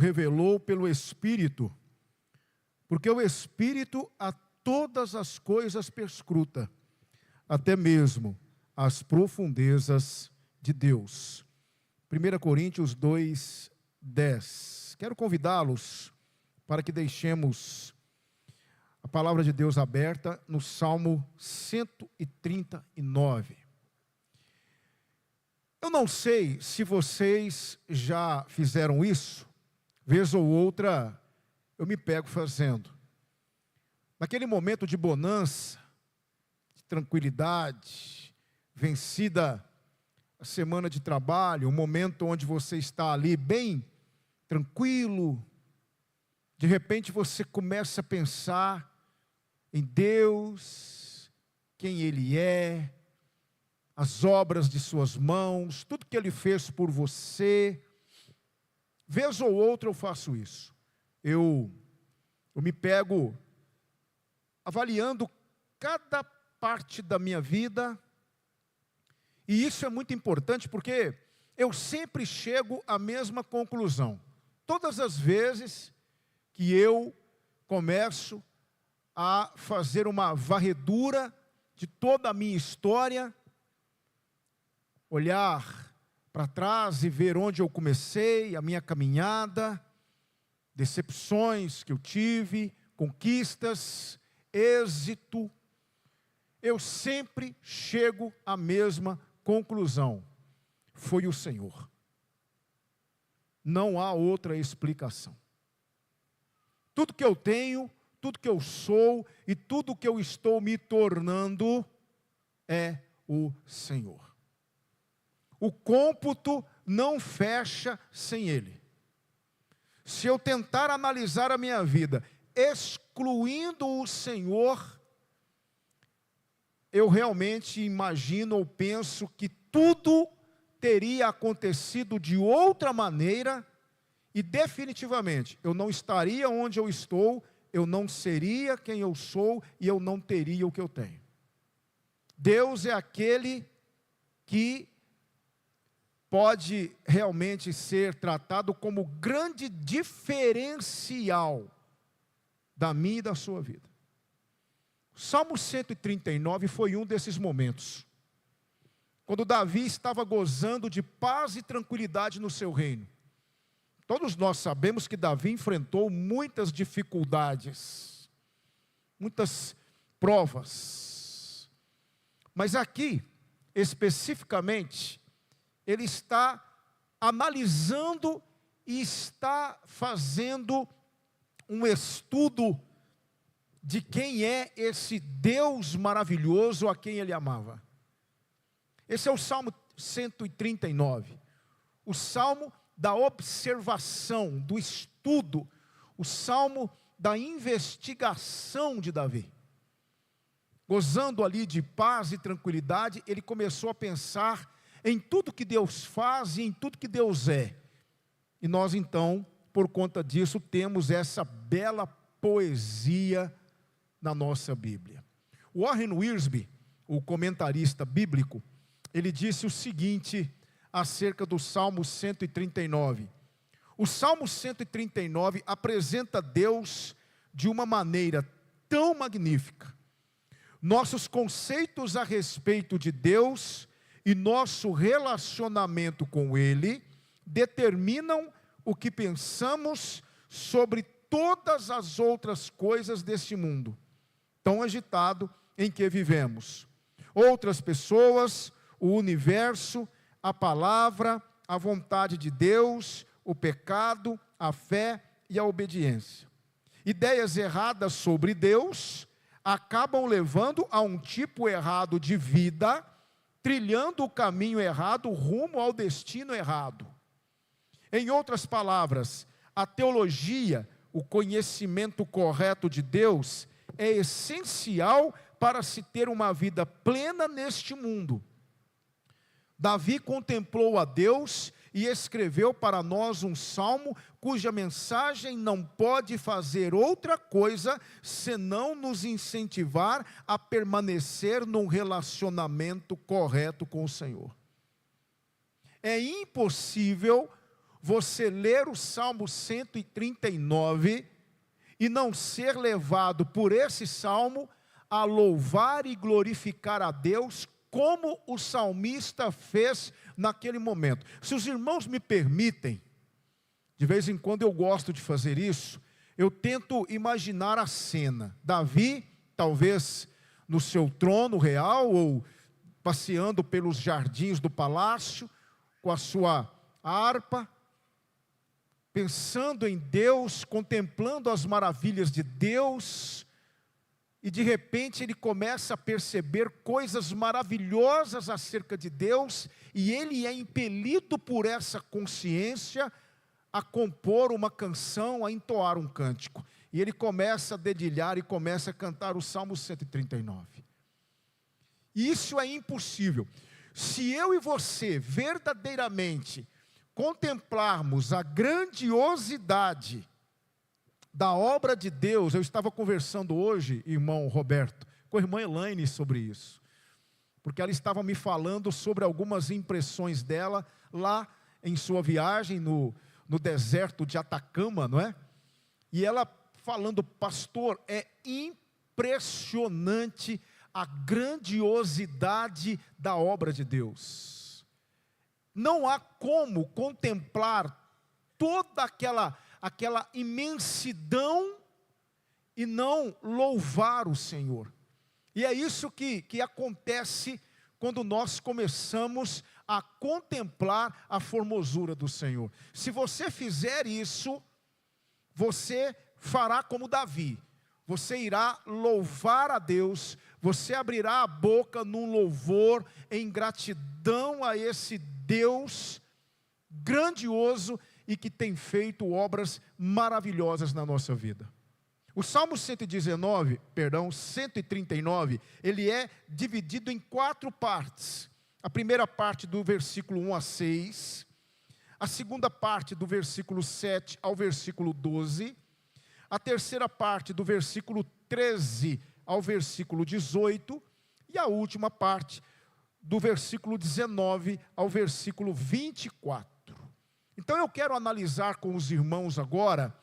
revelou pelo Espírito, porque o Espírito a todas as coisas perscruta, até mesmo as profundezas de Deus. 1 Coríntios 2:10. Quero convidá-los para que deixemos a palavra de Deus aberta no Salmo 139. Eu não sei se vocês já fizeram isso, vez ou outra eu me pego fazendo. Naquele momento de bonança, de tranquilidade, vencida a semana de trabalho, um momento onde você está ali bem tranquilo, de repente você começa a pensar em Deus, quem Ele é, as obras de suas mãos, tudo que Ele fez por você. Vez ou outra eu faço isso. Eu me pego avaliando cada parte da minha vida, e isso é muito importante porque eu sempre chego à mesma conclusão. Todas as vezes que eu começo a fazer uma varredura de toda a minha história, olhar para trás e ver onde eu comecei, a minha caminhada, decepções que eu tive, conquistas, êxito, eu sempre chego à mesma conclusão: foi o Senhor. Não há outra explicação. Tudo que eu tenho, tudo que eu sou e tudo que eu estou me tornando é o Senhor. O cômputo não fecha sem Ele. Se eu tentar analisar a minha vida, excluindo o Senhor, eu realmente imagino ou penso que tudo teria acontecido de outra maneira e definitivamente eu não estaria onde eu estou, eu não seria quem eu sou e eu não teria o que eu tenho. Deus é aquele que pode realmente ser tratado como grande diferencial da minha e da sua vida. O Salmo 139 foi um desses momentos, quando Davi estava gozando de paz e tranquilidade no seu reino. Todos nós sabemos que Davi enfrentou muitas dificuldades, muitas provas. Mas aqui, especificamente, ele está analisando e está fazendo um estudo de quem é esse Deus maravilhoso a quem ele amava. Esse é o Salmo 139, o Salmo da observação, do estudo, o Salmo da investigação de Davi. Gozando ali de paz e tranquilidade, ele começou a pensar em tudo que Deus faz e em tudo que Deus é. E nós então, por conta disso, temos essa bela poesia na nossa Bíblia. Warren Wiersbe, o comentarista bíblico, ele disse o seguinte acerca do Salmo 139. O Salmo 139 apresenta Deus de uma maneira tão magnífica. Nossos conceitos a respeito de Deus e nosso relacionamento com Ele determinam o que pensamos sobre todas as outras coisas deste mundo tão agitado em que vivemos. Outras pessoas, o universo, a palavra, a vontade de Deus, o pecado, a fé e a obediência. Ideias erradas sobre Deus acabam levando a um tipo errado de vida, trilhando o caminho errado rumo ao destino errado. Em outras palavras, a teologia, o conhecimento correto de Deus, é essencial para se ter uma vida plena neste mundo. Davi contemplou a Deus e escreveu para nós um salmo cuja mensagem não pode fazer outra coisa senão nos incentivar a permanecer num relacionamento correto com o Senhor. É impossível você ler o Salmo 139 e não ser levado por esse salmo a louvar e glorificar a Deus, como o salmista fez naquele momento. Se os irmãos me permitem, de vez em quando eu gosto de fazer isso, eu tento imaginar a cena. Davi, talvez no seu trono real, ou passeando pelos jardins do palácio, com a sua harpa, pensando em Deus, contemplando as maravilhas de Deus, e de repente ele começa a perceber coisas maravilhosas acerca de Deus, e ele é impelido por essa consciência a compor uma canção, a entoar um cântico. E ele começa a dedilhar e começa a cantar o Salmo 139. E isso é impossível. Se eu e você verdadeiramente contemplarmos a grandiosidade da obra de Deus, eu estava conversando hoje, irmão Roberto, com a irmã Elaine sobre isso, porque ela estava me falando sobre algumas impressões dela lá em sua viagem no deserto de Atacama, não é? E ela falando, pastor, é impressionante a grandiosidade da obra de Deus. Não há como contemplar toda aquela imensidão e não louvar o Senhor. E é isso que acontece quando nós começamos a contemplar a formosura do Senhor. Se você fizer isso, você fará como Davi. Você irá louvar a Deus, você abrirá a boca num louvor, em gratidão a esse Deus grandioso e que tem feito obras maravilhosas na nossa vida. O Salmo 139, ele é dividido em 4 partes. A primeira parte do versículo 1 a 6, a segunda parte do versículo 7 ao versículo 12, a terceira parte do versículo 13 ao versículo 18, e a última parte do versículo 19 ao versículo 24. Então eu quero analisar com os irmãos agora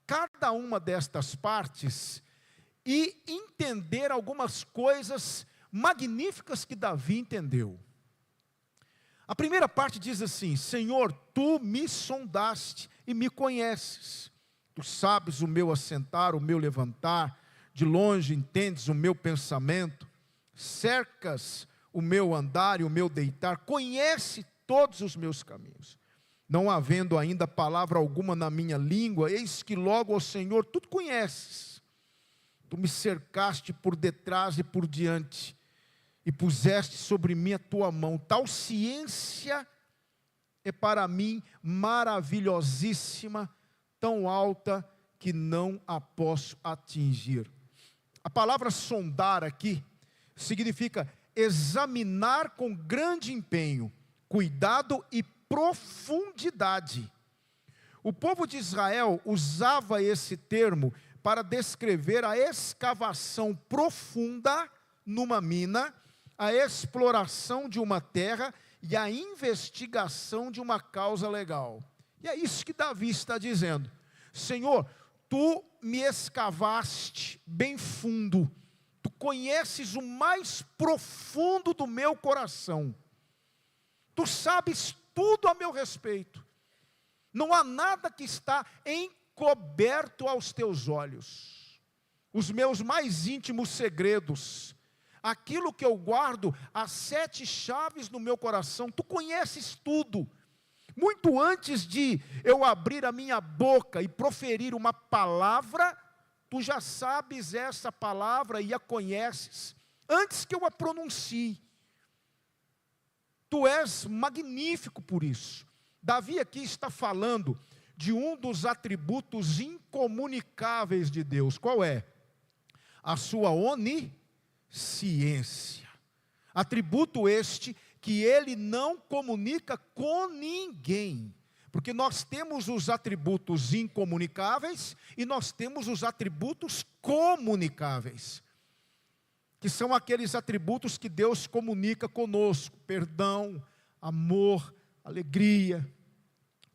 cada uma destas partes e entender algumas coisas magníficas que Davi entendeu. A primeira parte diz assim: Senhor, tu me sondaste e me conheces. Tu sabes o meu assentar, o meu levantar, de longe entendes o meu pensamento, cercas o meu andar e o meu deitar, conhece todos os meus caminhos. Não havendo ainda palavra alguma na minha língua, eis que logo, ó Senhor, tu conheces. Tu me cercaste por detrás e por diante, e puseste sobre mim a tua mão. Tal ciência é para mim maravilhosíssima, tão alta que não a posso atingir. A palavra sondar aqui significa examinar com grande empenho, cuidado e profundidade. O povo de Israel usava esse termo para descrever a escavação profunda numa mina, a exploração de uma terra e a investigação de uma causa legal. E é isso que Davi está dizendo: Senhor, tu me escavaste bem fundo, tu conheces o mais profundo do meu coração, tu sabes tudo a meu respeito, não há nada que está encoberto aos teus olhos, os meus mais íntimos segredos, aquilo que eu guardo, as 7 chaves no meu coração, tu conheces tudo. Muito antes de eu abrir a minha boca e proferir uma palavra, tu já sabes essa palavra e a conheces, antes que eu a pronuncie. Tu és magnífico por isso. Davi aqui está falando de um dos atributos incomunicáveis de Deus. Qual é? A sua onisciência. Atributo este que ele não comunica com ninguém. Porque nós temos os atributos incomunicáveis e nós temos os atributos comunicáveis, que são aqueles atributos que Deus comunica conosco: perdão, amor, alegria,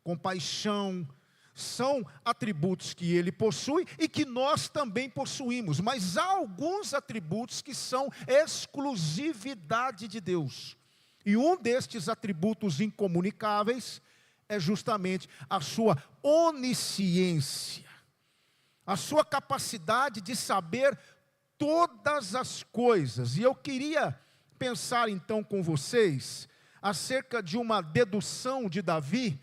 compaixão, são atributos que ele possui e que nós também possuímos, mas há alguns atributos que são exclusividade de Deus. E um destes atributos incomunicáveis é justamente a sua onisciência, a sua capacidade de saber todas as coisas. E eu queria pensar então com vocês acerca de uma dedução de Davi.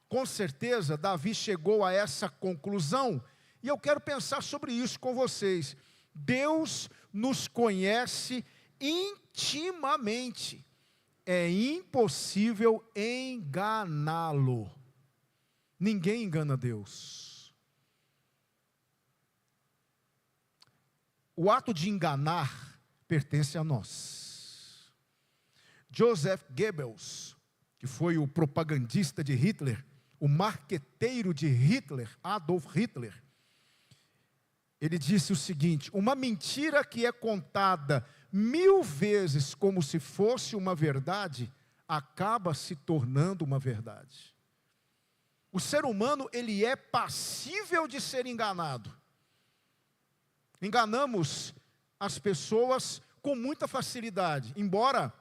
Com certeza, Davi chegou a essa conclusão, e eu quero pensar sobre isso com vocês. Deus nos conhece intimamente, é impossível enganá-lo. Ninguém engana Deus. O ato de enganar pertence a nós. Joseph Goebbels, que foi o propagandista de Hitler, o marqueteiro de Hitler, Adolf Hitler, ele disse o seguinte: uma mentira que é contada 1000 vezes como se fosse uma verdade, acaba se tornando uma verdade. O ser humano, ele é passível de ser enganado. Enganamos as pessoas com muita facilidade, embora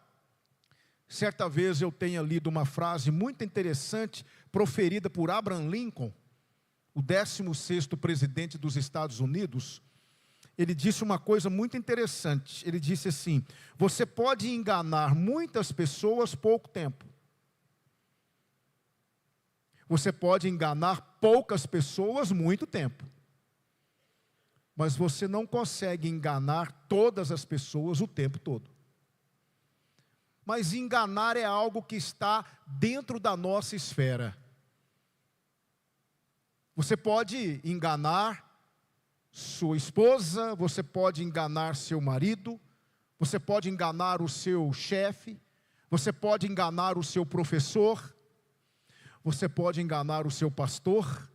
certa vez eu tenha lido uma frase muito interessante, proferida por Abraham Lincoln, o 16º presidente dos Estados Unidos. Ele disse uma coisa muito interessante. Ele disse assim: você pode enganar muitas pessoas pouco tempo. Você pode enganar poucas pessoas muito tempo. Mas você não consegue enganar todas as pessoas o tempo todo. Mas enganar é algo que está dentro da nossa esfera. Você pode enganar sua esposa, você pode enganar seu marido, você pode enganar o seu chefe, você pode enganar o seu professor, você pode enganar o seu pastor.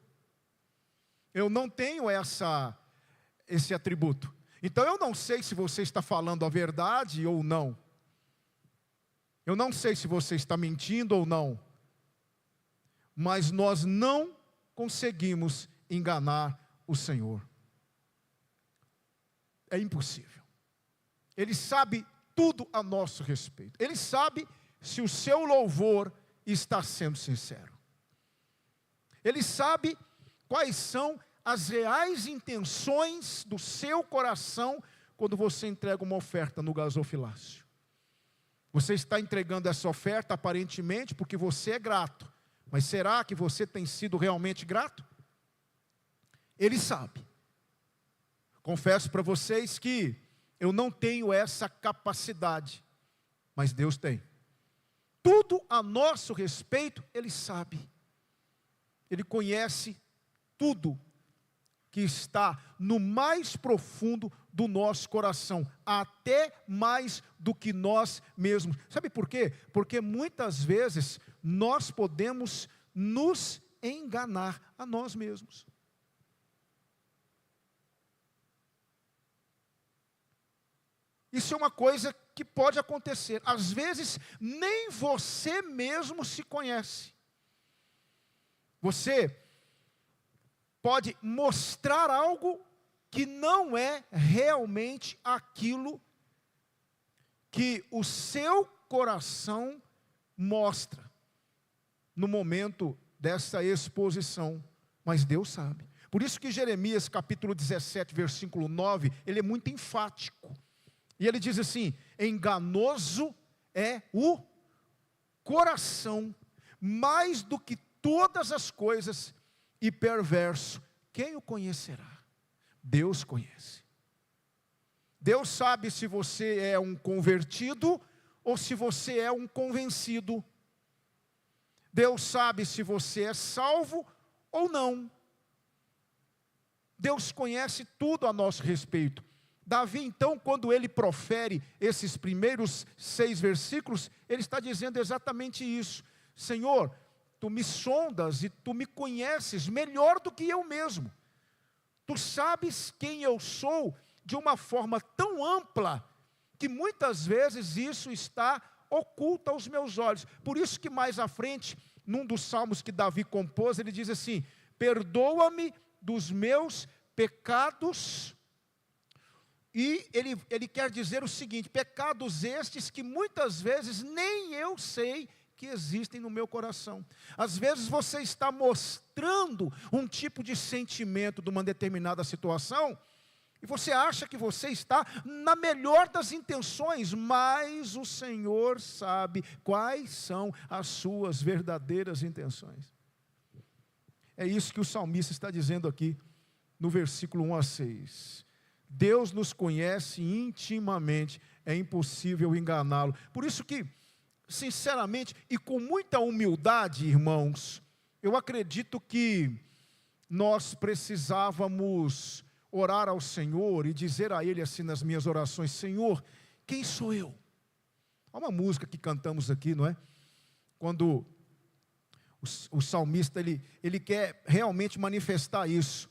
Eu não tenho esse atributo. Então eu não sei se você está falando a verdade ou não. Eu não sei se você está mentindo ou não. Mas nós não conseguimos enganar o Senhor. É impossível. Ele sabe tudo a nosso respeito. Ele sabe se o seu louvor está sendo sincero. Ele sabe quais são as reais intenções do seu coração quando você entrega uma oferta no gasofilácio. Você está entregando essa oferta aparentemente porque você é grato. Mas será que você tem sido realmente grato? Ele sabe. Confesso para vocês que eu não tenho essa capacidade, mas Deus tem. Tudo a nosso respeito, Ele sabe. Ele conhece tudo que está no mais profundo do nosso coração, até mais do que nós mesmos. Sabe por quê? Porque muitas vezes nós podemos nos enganar a nós mesmos. Isso é uma coisa que pode acontecer. Às vezes, nem você mesmo se conhece. Você pode mostrar algo que não é realmente aquilo que o seu coração mostra no momento dessa exposição. Mas Deus sabe. Por isso que Jeremias capítulo 17, versículo 9, ele é muito enfático. E ele diz assim: enganoso é o coração, mais do que todas as coisas, e perverso, quem o conhecerá? Deus conhece. Deus sabe se você é um convertido ou se você é um convencido. Deus sabe se você é salvo ou não. Deus conhece tudo a nosso respeito. Davi, então, quando ele profere esses primeiros 6 versículos, ele está dizendo exatamente isso. Senhor, Tu me sondas e Tu me conheces melhor do que eu mesmo. Tu sabes quem eu sou de uma forma tão ampla, que muitas vezes isso está oculto aos meus olhos. Por isso que mais à frente, num dos salmos que Davi compôs, ele diz assim: perdoa-me dos meus pecados. E ele quer dizer o seguinte: pecados estes que muitas vezes nem eu sei que existem no meu coração. Às vezes você está mostrando um tipo de sentimento de uma determinada situação, e você acha que você está na melhor das intenções, mas o Senhor sabe quais são as suas verdadeiras intenções. É isso que o salmista está dizendo aqui, no versículo 1 a 6. Deus nos conhece intimamente, é impossível enganá-lo. Por isso que, sinceramente e com muita humildade, irmãos, eu acredito que nós precisávamos orar ao Senhor e dizer a Ele assim nas minhas orações: Senhor, quem sou eu? Há uma música que cantamos aqui, não é? Quando o salmista, ele quer realmente manifestar isso,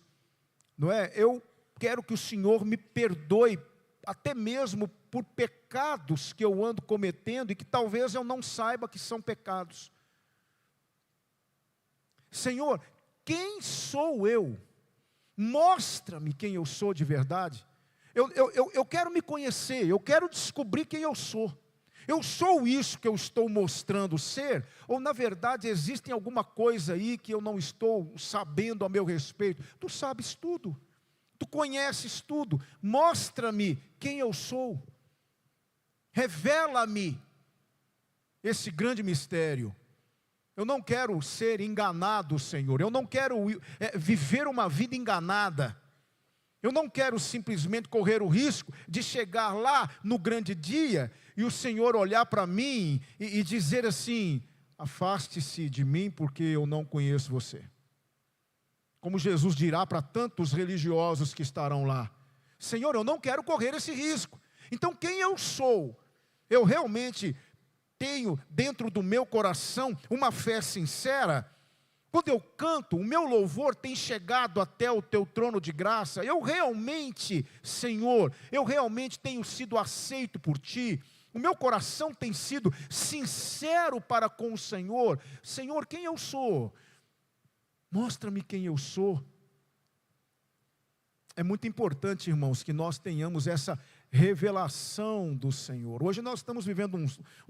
não é? Eu quero que o Senhor me perdoe, até mesmo por pecados que eu ando cometendo e que talvez eu não saiba que são pecados. Senhor, quem sou eu? Mostra-me quem eu sou de verdade. Eu quero me conhecer, eu quero descobrir quem eu sou. Eu sou isso que eu estou mostrando ser? Ou na verdade existe alguma coisa aí que eu não estou sabendo a meu respeito? Tu sabes tudo, tu conheces tudo, mostra-me quem eu sou. Revela-me esse grande mistério. Eu não quero ser enganado, Senhor. Eu não quero viver uma vida enganada. Eu não quero simplesmente correr o risco de chegar lá no grande dia e o Senhor olhar para mim e dizer assim: afaste-se de mim porque eu não conheço você. Como Jesus dirá para tantos religiosos que estarão lá: Senhor, eu não quero correr esse risco. Então quem eu sou? Eu realmente tenho dentro do meu coração uma fé sincera? Quando eu canto, o meu louvor tem chegado até o teu trono de graça? Eu realmente, Senhor, eu realmente tenho sido aceito por ti? O meu coração tem sido sincero para com o Senhor? Senhor, quem eu sou? Mostra-me quem eu sou. É muito importante, irmãos, que nós tenhamos essa revelação do Senhor. Hoje nós estamos vivendo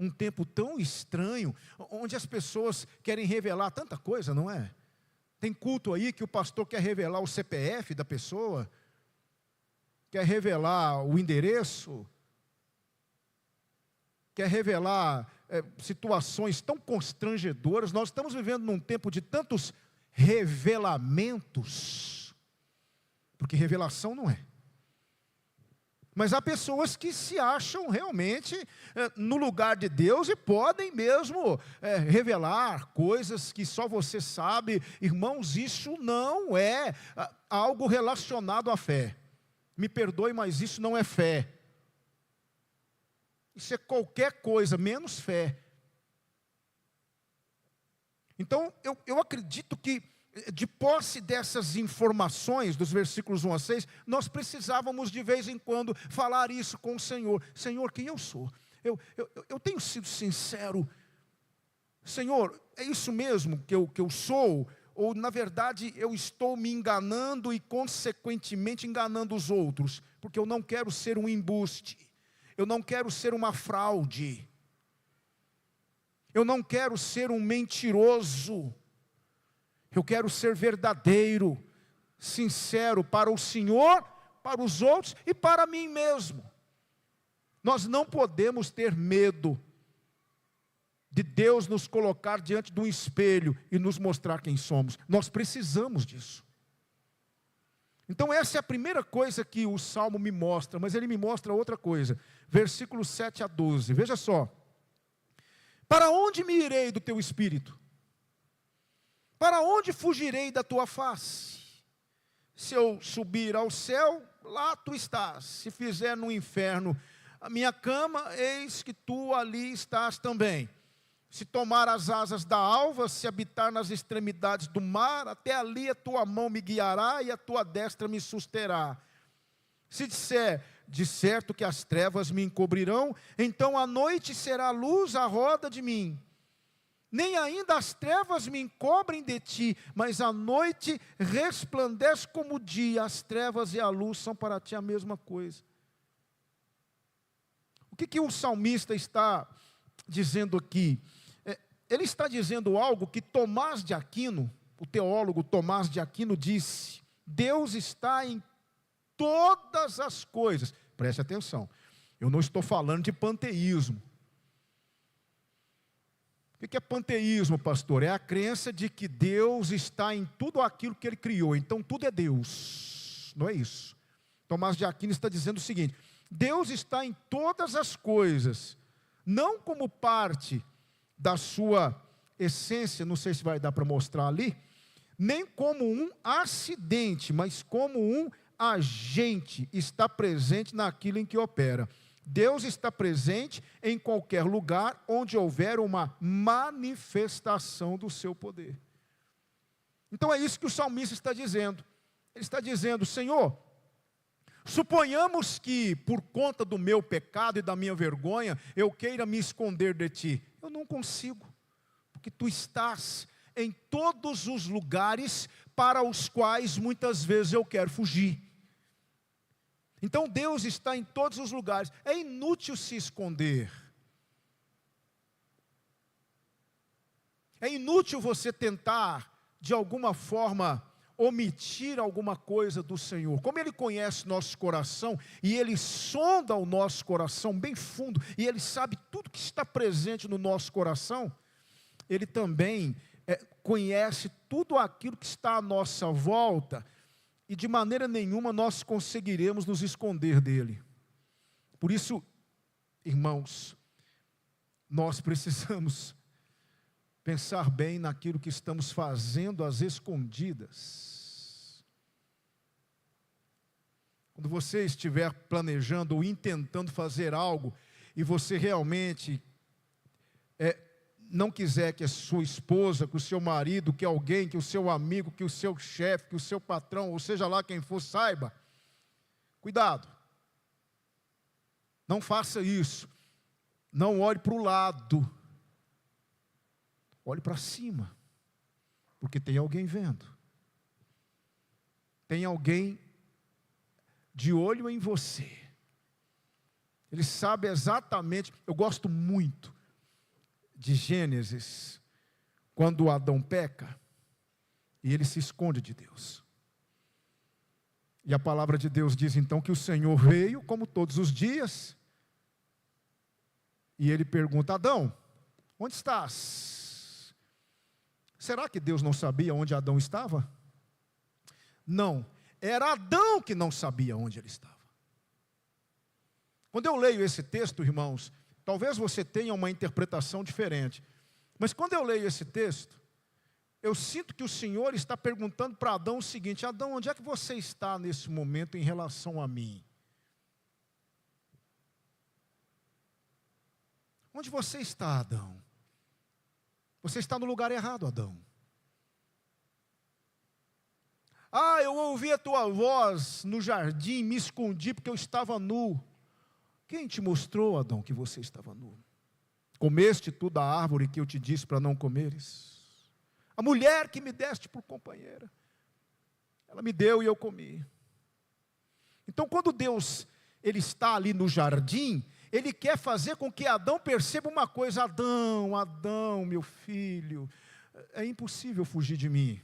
um tempo tão estranho, onde as pessoas querem revelar tanta coisa, não é? Tem culto aí que o pastor quer revelar o CPF da pessoa, quer revelar o endereço, quer revelar situações tão constrangedoras. Nós estamos vivendo num tempo de tantos revelamentos, porque revelação não é. Mas há pessoas que se acham realmente no lugar de Deus e podem mesmo revelar coisas que só você sabe. Irmãos, isso não é algo relacionado à fé. Me perdoe, mas isso não é fé. Isso é qualquer coisa, menos fé. Então, eu acredito que, de posse dessas informações, dos versículos 1 a 6, nós precisávamos de vez em quando falar isso com o Senhor. Senhor, quem eu sou? Eu tenho sido sincero. Senhor, é isso mesmo que eu sou? Ou na verdade eu estou me enganando e consequentemente enganando os outros? Porque eu não quero ser um embuste. Eu não quero ser uma fraude. Eu não quero ser um mentiroso. Eu quero ser verdadeiro, sincero para o Senhor, para os outros e para mim mesmo. Nós não podemos ter medo de Deus nos colocar diante de um espelho e nos mostrar quem somos. Nós precisamos disso. Então essa é a primeira coisa que o Salmo me mostra, mas ele me mostra outra coisa. Versículos 7 a 12, veja só. Para onde me irei do teu espírito? Para onde fugirei da tua face? Se eu subir ao céu, lá tu estás. Se fizer no inferno a minha cama, eis que tu ali estás também. Se tomar as asas da alva, se habitar nas extremidades do mar, até ali a tua mão me guiará e a tua destra me susterá. Se disser, de certo que as trevas me encobrirão, então a noite será luz à roda de mim. nem ainda as trevas me encobrem de ti, mas a noite resplandece como o dia, as trevas e a luz são para ti a mesma coisa. O que o salmista está dizendo aqui? Ele está dizendo algo que Tomás de Aquino, o teólogo Tomás de Aquino disse: Deus está em todas as coisas. Preste atenção, eu não estou falando de panteísmo. O que é panteísmo, pastor? É a crença de que Deus está em tudo aquilo que Ele criou, então tudo é Deus. Não é isso. Tomás de Aquino está dizendo o seguinte: Deus está em todas as coisas, não como parte da sua essência, não sei se vai dar para mostrar ali, nem como um acidente, mas como um agente está presente naquilo em que opera. Deus está presente em qualquer lugar onde houver uma manifestação do seu poder. Então é isso que o salmista está dizendo. Ele está dizendo: Senhor, suponhamos que por conta do meu pecado e da minha vergonha, eu queira me esconder de ti. Eu não consigo, porque tu estás em todos os lugares para os quais muitas vezes eu quero fugir. Então Deus está em todos os lugares, é inútil se esconder. É inútil você tentar, de alguma forma, omitir alguma coisa do Senhor. Como Ele conhece nosso coração, e Ele sonda o nosso coração bem fundo, e Ele sabe tudo que está presente no nosso coração, Ele também conhece tudo aquilo que está à nossa volta, e de maneira nenhuma nós conseguiremos nos esconder dEle. Por isso, irmãos, nós precisamos pensar bem naquilo que estamos fazendo às escondidas. Quando você estiver planejando ou intentando fazer algo, e você realmente não quiser que a sua esposa, que o seu marido, que alguém, que o seu amigo, que o seu chefe, que o seu patrão, ou seja lá quem for, saiba, cuidado. Não faça isso. Não olhe para o lado. Olhe para cima, porque tem alguém vendo. Tem alguém de olho em você. Ele sabe exatamente. Eu gosto muito de Gênesis, quando Adão peca, e ele se esconde de Deus. E a palavra de Deus diz então que o Senhor veio, como todos os dias, e ele pergunta: Adão, onde estás? Será que Deus não sabia onde Adão estava? Não, era Adão que não sabia onde ele estava. Quando eu leio esse texto, irmãos, talvez você tenha uma interpretação diferente, mas quando eu leio esse texto, eu sinto que o Senhor está perguntando para Adão o seguinte: Adão, onde é que você está nesse momento em relação a mim? Onde você está, Adão? Você está no lugar errado, Adão. Ah, eu ouvi a tua voz no jardim, me escondi porque eu estava nu. Quem te mostrou, Adão, que você estava nu? Comeste tu da árvore que eu te disse para não comeres? A mulher que me deste por companheira, ela me deu e eu comi. Então, quando Deus ele está ali no jardim, Ele quer fazer com que Adão perceba uma coisa: Adão, Adão, meu filho, é impossível fugir de mim.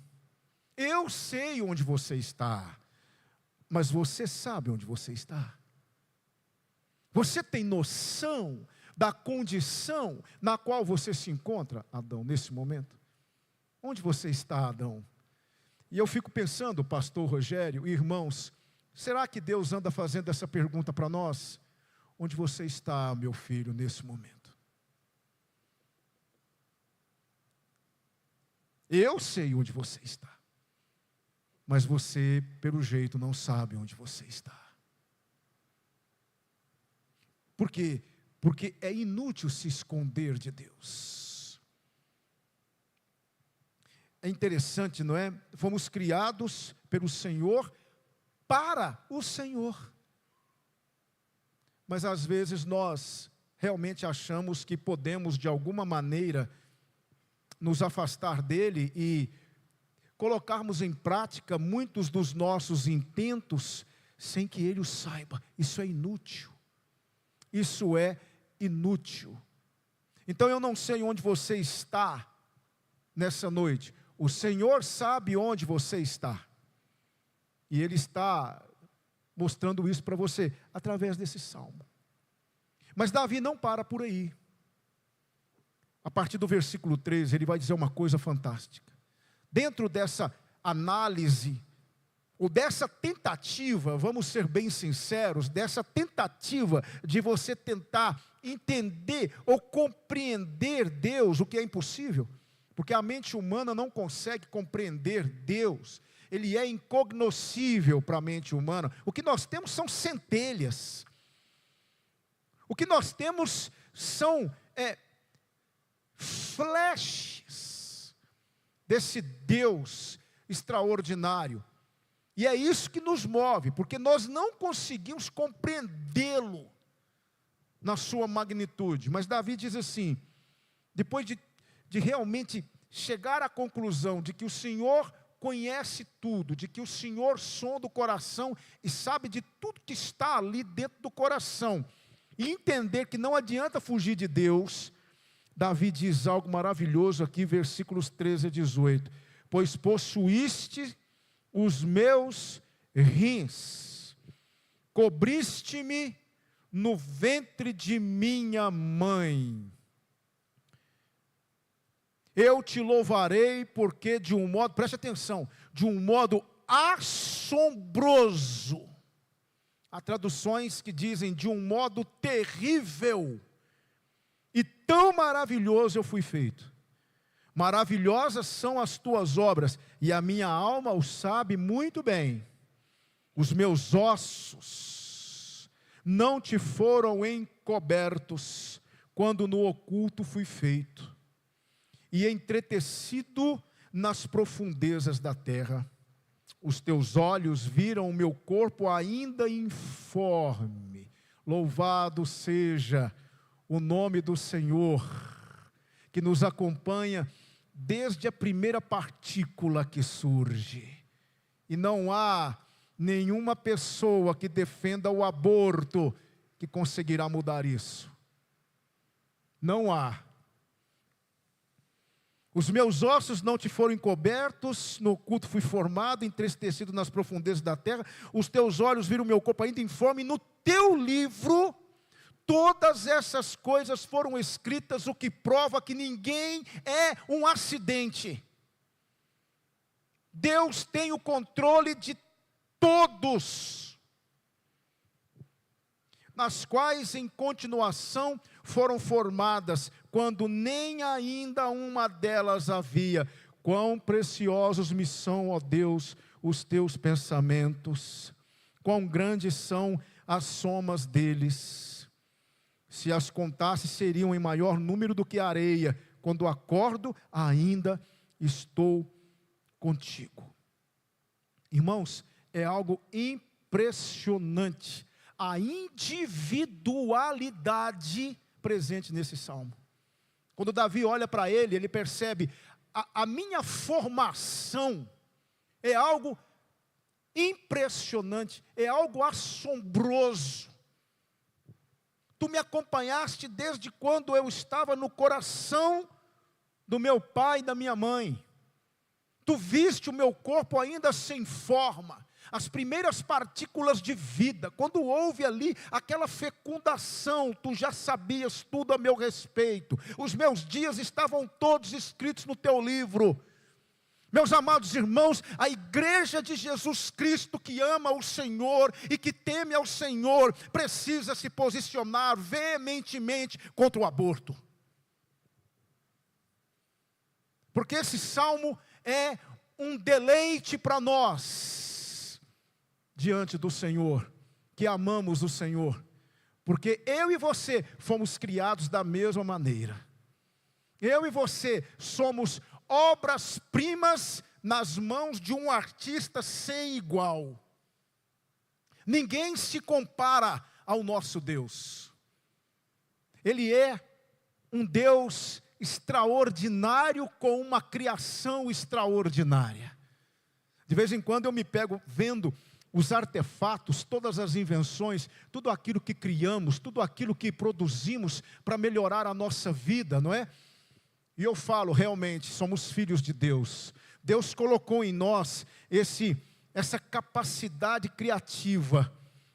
Eu sei onde você está, mas você sabe onde você está? Você tem noção da condição na qual você se encontra, Adão, nesse momento? Onde você está, Adão? E eu fico pensando, pastor Rogério, irmãos, será que Deus anda fazendo essa pergunta para nós? Onde você está, meu filho, nesse momento? Eu sei onde você está, mas você, pelo jeito, não sabe onde você está. Por quê? Porque é inútil se esconder de Deus. É interessante, não é? Fomos criados pelo Senhor para o Senhor. Mas às vezes nós realmente achamos que podemos de alguma maneira nos afastar dele e colocarmos em prática muitos dos nossos intentos sem que ele o saiba. Isso é inútil. Isso é inútil. Então eu não sei onde você está nessa noite. O Senhor sabe onde você está. E Ele está mostrando isso para você através desse salmo. Mas Davi não para por aí. A partir do versículo 13, ele vai dizer uma coisa fantástica. Dentro dessa análise, ou dessa tentativa, vamos ser bem sinceros, dessa tentativa de você tentar entender ou compreender Deus, o que é impossível, porque a mente humana não consegue compreender Deus, ele é incognoscível para a mente humana. O que nós temos são centelhas, o que nós temos são flashes desse Deus extraordinário. E é isso que nos move, porque nós não conseguimos compreendê-lo na sua magnitude. Mas Davi diz assim, depois de realmente chegar à conclusão de que o Senhor conhece tudo, de que o Senhor sonda o coração e sabe de tudo que está ali dentro do coração, e entender que não adianta fugir de Deus, Davi diz algo maravilhoso aqui, versículos 13 a 18. Pois possuíste os meus rins, cobriste-me no ventre de minha mãe. Eu te louvarei porque de um modo, preste atenção, de um modo assombroso. Há traduções que dizem de um modo terrível e tão maravilhoso eu fui feito. Maravilhosas são as tuas obras, e a minha alma o sabe muito bem. Os meus ossos não te foram encobertos, quando no oculto fui feito, e entretecido nas profundezas da terra. Os teus olhos viram o meu corpo ainda informe. Louvado seja o nome do Senhor, que nos acompanha desde a primeira partícula que surge. E não há nenhuma pessoa que defenda o aborto que conseguirá mudar isso. Não há. Os meus ossos não te foram encobertos, no oculto fui formado, entristecido nas profundezas da terra. Os teus olhos viram o meu corpo ainda informe, no teu livro todas essas coisas foram escritas, o que prova que ninguém é um acidente. Deus tem o controle de todos, nas quais em continuação foram formadas, quando nem ainda uma delas havia. Quão preciosos me são, ó Deus, os teus pensamentos, quão grandes são as somas deles. Se as contasse, seriam em maior número do que a areia. Quando acordo, ainda estou contigo. Irmãos, é algo impressionante a individualidade presente nesse salmo. Quando Davi olha para ele, ele percebe, a minha formação é algo impressionante, é algo assombroso. Tu me acompanhaste desde quando eu estava no coração do meu pai e da minha mãe. Tu viste o meu corpo ainda sem forma, as primeiras partículas de vida. Quando houve ali aquela fecundação, tu já sabias tudo a meu respeito. Os meus dias estavam todos escritos no teu livro. Meus amados irmãos, a igreja de Jesus Cristo que ama o Senhor e que teme ao Senhor, precisa se posicionar veementemente contra o aborto. Porque esse salmo é um deleite para nós, diante do Senhor, que amamos o Senhor. Porque eu e você fomos criados da mesma maneira. Eu e você somos obras-primas nas mãos de um artista sem igual. Ninguém se compara ao nosso Deus. Ele é um Deus extraordinário com uma criação extraordinária. De vez em quando eu me pego vendo os artefatos, todas as invenções, tudo aquilo que criamos, tudo aquilo que produzimos para melhorar a nossa vida, não é? E eu falo, realmente, somos filhos de Deus. Deus colocou em nós essa capacidade criativa,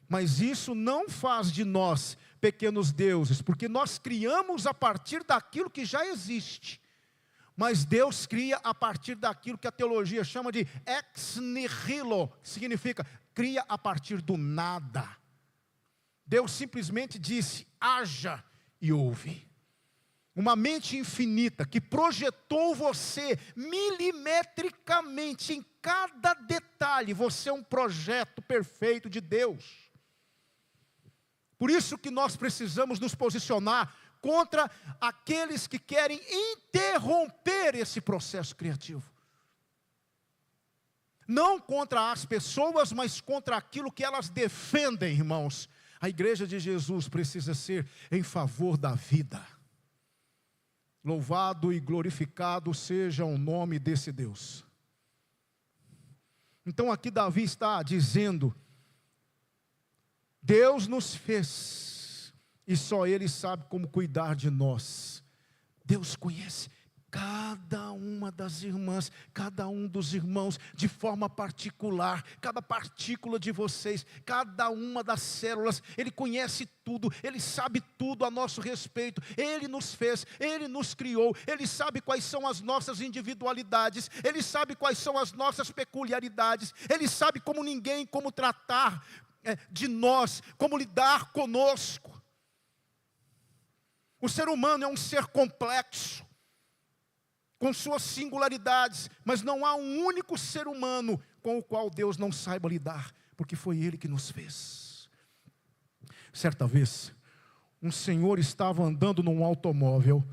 mas isso não faz de nós pequenos deuses, porque nós criamos a partir daquilo que já existe. Mas Deus cria a partir daquilo que a teologia chama de ex nihilo, que significa cria a partir do nada. Deus simplesmente disse, haja e houve. Uma mente infinita que projetou você milimetricamente em cada detalhe. Você é um projeto perfeito de Deus. Por isso que nós precisamos nos posicionar contra aqueles que querem interromper esse processo criativo. Não contra as pessoas, mas contra aquilo que elas defendem, irmãos. A igreja de Jesus precisa ser em favor da vida. Louvado e glorificado seja o nome desse Deus. Então aqui Davi está dizendo, Deus nos fez, e só Ele sabe como cuidar de nós. Deus conhece cada uma das irmãs, cada um dos irmãos, de forma particular, cada partícula de vocês, cada uma das células, Ele conhece tudo, Ele sabe tudo a nosso respeito, Ele nos fez, Ele nos criou, Ele sabe quais são as nossas individualidades, Ele sabe quais são as nossas peculiaridades, Ele sabe como ninguém, como tratar de nós, como lidar conosco. O ser humano é um ser complexo, com suas singularidades, mas não há um único ser humano com o qual Deus não saiba lidar, porque foi Ele que nos fez. Certa vez, um senhor estava andando num automóvel,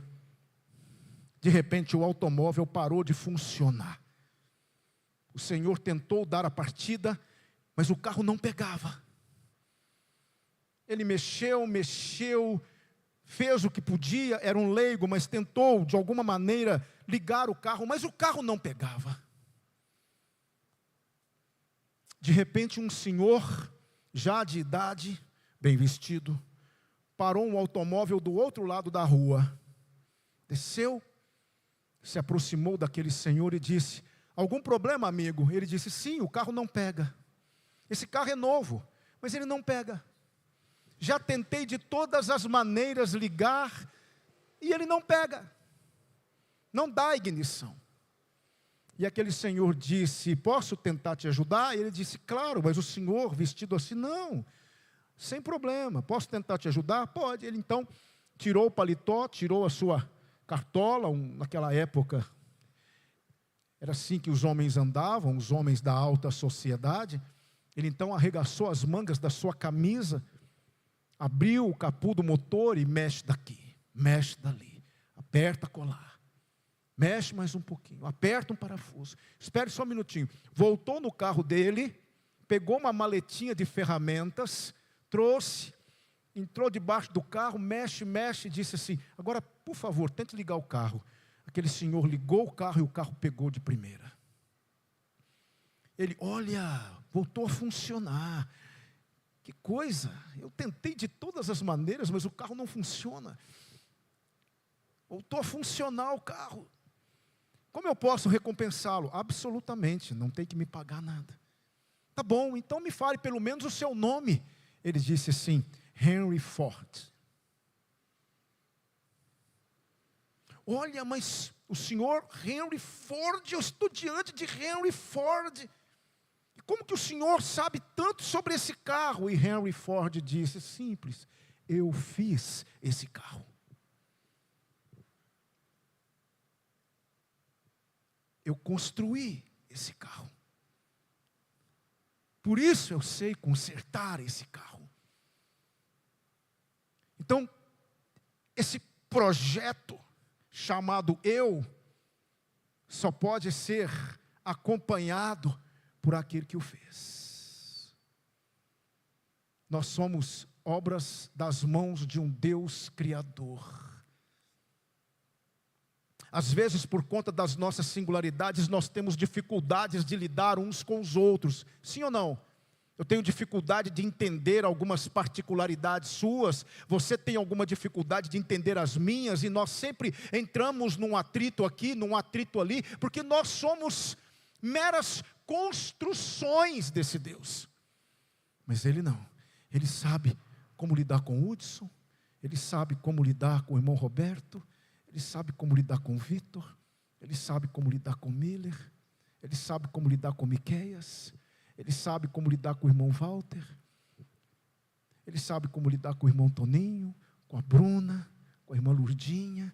de repente o automóvel parou de funcionar. O senhor tentou dar a partida, mas o carro não pegava. Ele mexeu, fez o que podia, era um leigo, mas tentou de alguma maneira ligar o carro, mas o carro não pegava. De repente um senhor, já de idade, bem vestido, parou um automóvel do outro lado da rua, desceu, se aproximou daquele senhor e disse, algum problema, amigo? Ele disse, sim, o carro não pega. Esse carro é novo, mas ele não pega. Já tentei de todas as maneiras ligar, e ele não pega, não dá ignição. E aquele senhor disse, posso tentar te ajudar? E ele disse, claro, mas o senhor vestido assim, não, sem problema, posso tentar te ajudar? Pode. Ele então tirou o paletó, tirou a sua cartola, naquela época, era assim que os homens andavam, os homens da alta sociedade. Ele então arregaçou as mangas da sua camisa, abriu o capô do motor e mexe daqui, mexe dali, aperta colar, mexe mais um pouquinho, aperta um parafuso, espere só um minutinho. Voltou no carro dele, pegou uma maletinha de ferramentas, trouxe, entrou debaixo do carro, mexe, e disse assim, agora por favor, tente ligar o carro. Aquele senhor ligou o carro e o carro pegou de primeira. Ele, olha, voltou a funcionar. Que coisa, eu tentei de todas as maneiras, mas o carro não funciona. Voltou a funcionar o carro. Como eu posso recompensá-lo? Absolutamente, não tem que me pagar nada. Tá bom, então me fale pelo menos o seu nome. Ele disse assim, Henry Ford. Olha, mas o senhor Henry Ford, eu estou diante de Henry Ford. Como que o senhor sabe tanto sobre esse carro? E Henry Ford disse, simples, eu fiz esse carro. Eu construí esse carro. Por isso eu sei consertar esse carro. Então, esse projeto chamado eu, só pode ser acompanhado por aquele que o fez. Nós somos obras das mãos de um Deus Criador. Às vezes, por conta das nossas singularidades, nós temos dificuldades de lidar uns com os outros. Sim ou não? Eu tenho dificuldade de entender algumas particularidades suas, você tem alguma dificuldade de entender as minhas, e nós sempre entramos num atrito aqui, num atrito ali, porque nós somos meras construções desse Deus. Mas Ele não. Ele sabe como lidar com o Hudson, Ele sabe como lidar com o irmão Roberto, Ele sabe como lidar com o Vitor, Ele sabe como lidar com o Miller, Ele sabe como lidar com o Miqueias, Ele sabe como lidar com o irmão Walter, Ele sabe como lidar com o irmão Toninho, com a Bruna, com a irmã Lurdinha,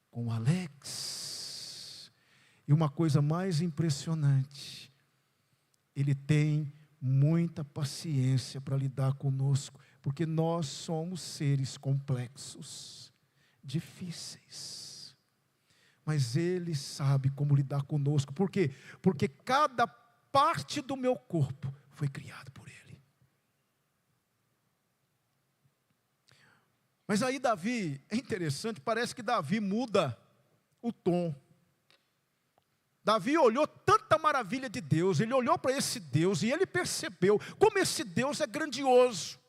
com o Alex. E uma coisa mais impressionante, Ele tem muita paciência para lidar conosco, porque nós somos seres complexos, difíceis. Mas Ele sabe como lidar conosco. Por quê? Porque cada parte do meu corpo foi criado por Ele. Mas aí Davi, é interessante, parece que Davi muda o tom. Davi olhou tanta maravilha de Deus, ele olhou para esse Deus e ele percebeu como esse Deus é grandioso.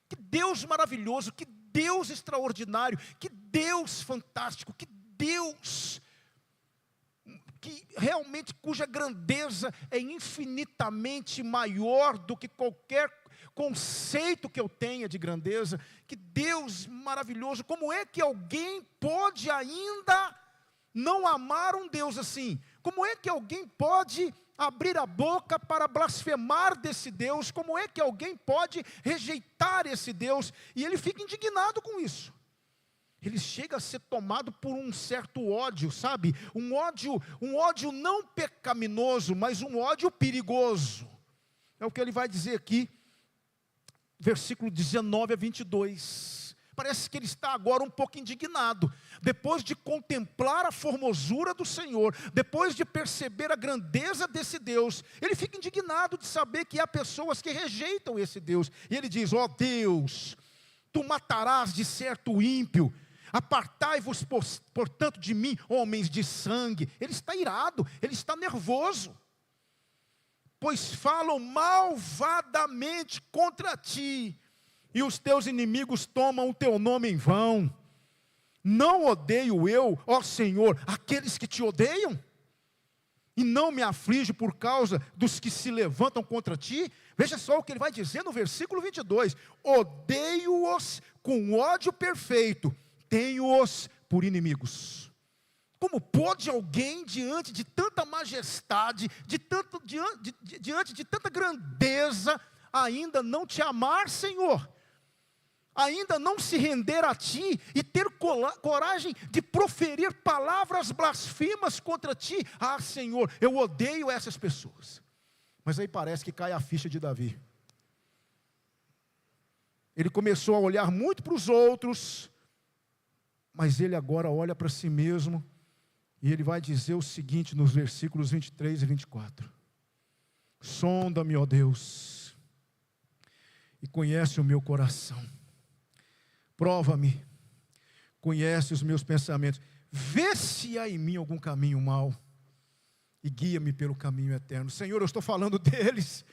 Que Deus maravilhoso, que Deus extraordinário, que Deus fantástico, que Deus que realmente cuja grandeza é infinitamente maior do que qualquer conceito que eu tenha de grandeza. Que Deus maravilhoso, como é que alguém pode ainda não amar um Deus assim? Como é que alguém pode abrir a boca para blasfemar desse Deus? Como é que alguém pode rejeitar esse Deus? E ele fica indignado com isso. Ele chega a ser tomado por um certo ódio, sabe? Um ódio não pecaminoso, mas um ódio perigoso. É o que ele vai dizer aqui, versículo 19 a 22. Parece que ele está agora um pouco indignado. Depois de contemplar a formosura do Senhor, depois de perceber a grandeza desse Deus, ele fica indignado de saber que há pessoas que rejeitam esse Deus. E ele diz: ó Deus, tu matarás de certo o ímpio. Apartai-vos, portanto, de mim, homens de sangue. Ele está irado, ele está nervoso. Pois falam malvadamente contra ti, e os teus inimigos tomam o teu nome em vão. Não odeio eu, ó Senhor, aqueles que te odeiam? E não me aflige por causa dos que se levantam contra ti? Veja só o que ele vai dizer no versículo 22. Odeio-os com ódio perfeito, tenho-os por inimigos. Como pode alguém, diante de tanta majestade, diante de tanta grandeza, ainda não te amar, Senhor? Ainda não se render a ti e ter coragem de proferir palavras blasfemas contra ti? Ah, Senhor, eu odeio essas pessoas. Mas aí parece que cai a ficha de Davi. Ele começou a olhar muito para os outros, mas ele agora olha para si mesmo, e ele vai dizer o seguinte nos versículos 23 e 24. Sonda-me, ó Deus, e conhece o meu coração. Prova-me, conhece os meus pensamentos. Vê se há em mim algum caminho mau, e guia-me pelo caminho eterno. Senhor, eu estou falando deles,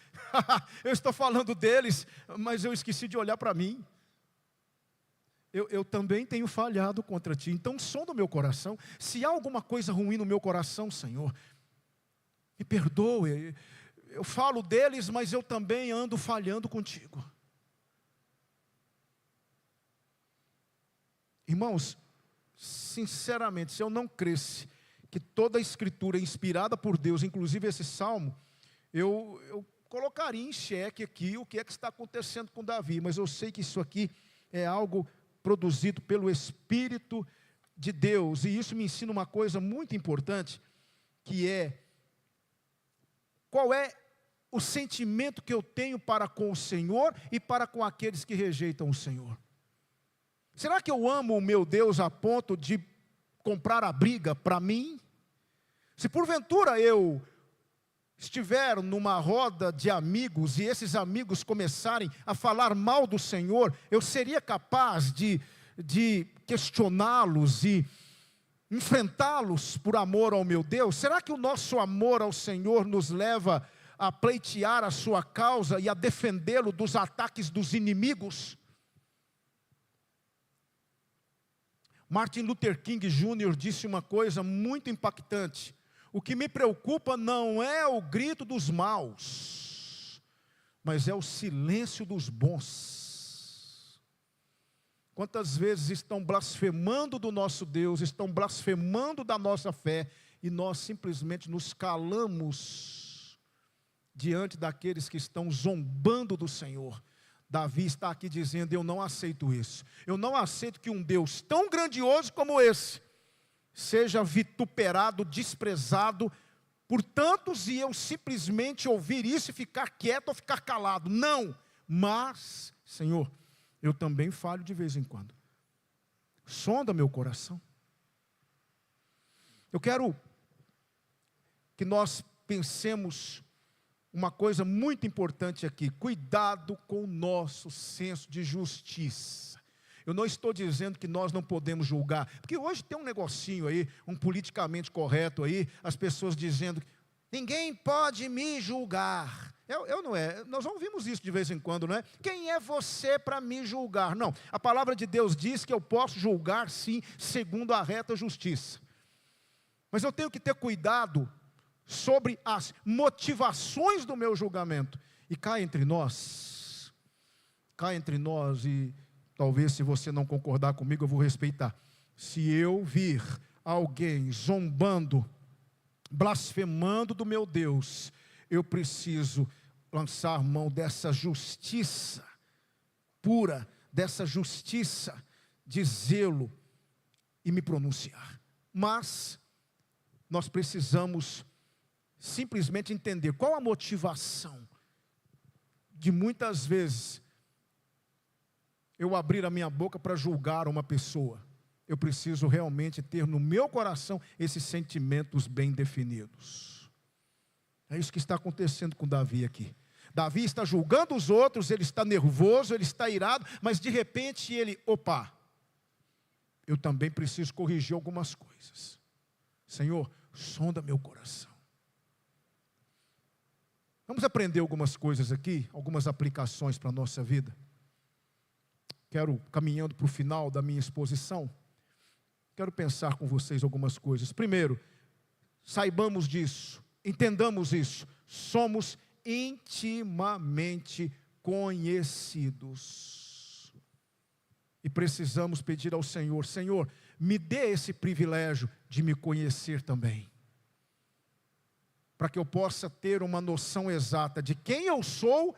eu estou falando deles, mas eu esqueci de olhar para mim. Eu também tenho falhado contra ti, então sonda o meu coração. Se há alguma coisa ruim no meu coração, Senhor, me perdoe. Eu falo deles, mas eu também ando falhando contigo. Irmãos, sinceramente, se eu não cresce que toda a Escritura é inspirada por Deus, inclusive esse Salmo, eu colocaria em xeque aqui o que é que está acontecendo com Davi, mas eu sei que isso aqui é algo produzido pelo Espírito de Deus, e isso me ensina uma coisa muito importante, que é, qual é o sentimento que eu tenho para com o Senhor e para com aqueles que rejeitam o Senhor. Será que eu amo o meu Deus a ponto de comprar a briga para mim? Se porventura eu estiver numa roda de amigos e esses amigos começarem a falar mal do Senhor, eu seria capaz de questioná-los e enfrentá-los por amor ao meu Deus? Será que o nosso amor ao Senhor nos leva a pleitear a sua causa e a defendê-lo dos ataques dos inimigos? Martin Luther King Jr. disse uma coisa muito impactante: o que me preocupa não é o grito dos maus, mas é o silêncio dos bons. Quantas vezes estão blasfemando do nosso Deus, estão blasfemando da nossa fé, e nós simplesmente nos calamos diante daqueles que estão zombando do Senhor. Davi está aqui dizendo: eu não aceito isso. Eu não aceito que um Deus tão grandioso como esse seja vituperado, desprezado por tantos, e eu simplesmente ouvir isso e ficar quieto ou ficar calado. Não, mas, Senhor, eu também falho de vez em quando. Sonda meu coração. Eu quero que nós pensemos uma coisa muito importante aqui: cuidado com o nosso senso de justiça. Eu não estou dizendo que nós não podemos julgar, porque hoje tem um negocinho aí, um politicamente correto aí, as pessoas dizendo: ninguém pode me julgar. Eu não é, nós ouvimos isso de vez em quando, não é? Quem é você para me julgar? Não, a palavra de Deus diz que eu posso julgar sim, segundo a reta justiça. Mas eu tenho que ter cuidado sobre as motivações do meu julgamento. E cá entre nós, e talvez se você não concordar comigo, eu vou respeitar. Se eu vir alguém zombando, blasfemando do meu Deus, eu preciso lançar mão dessa justiça pura, dessa justiça de zelo e me pronunciar. Mas nós precisamos simplesmente entender qual a motivação de muitas vezes eu abrir a minha boca para julgar uma pessoa. Eu preciso realmente ter no meu coração esses sentimentos bem definidos. É isso que está acontecendo com Davi aqui. Davi está julgando os outros, ele está nervoso, ele está irado, mas de repente ele, eu também preciso corrigir algumas coisas. Senhor, sonda meu coração. Vamos aprender algumas coisas aqui, algumas aplicações para a nossa vida. Quero, caminhando para o final da minha exposição, quero pensar com vocês algumas coisas. Primeiro, saibamos disso, entendamos isso, somos intimamente conhecidos. E precisamos pedir ao Senhor: Senhor, me dê esse privilégio de me conhecer também, para que eu possa ter uma noção exata de quem eu sou,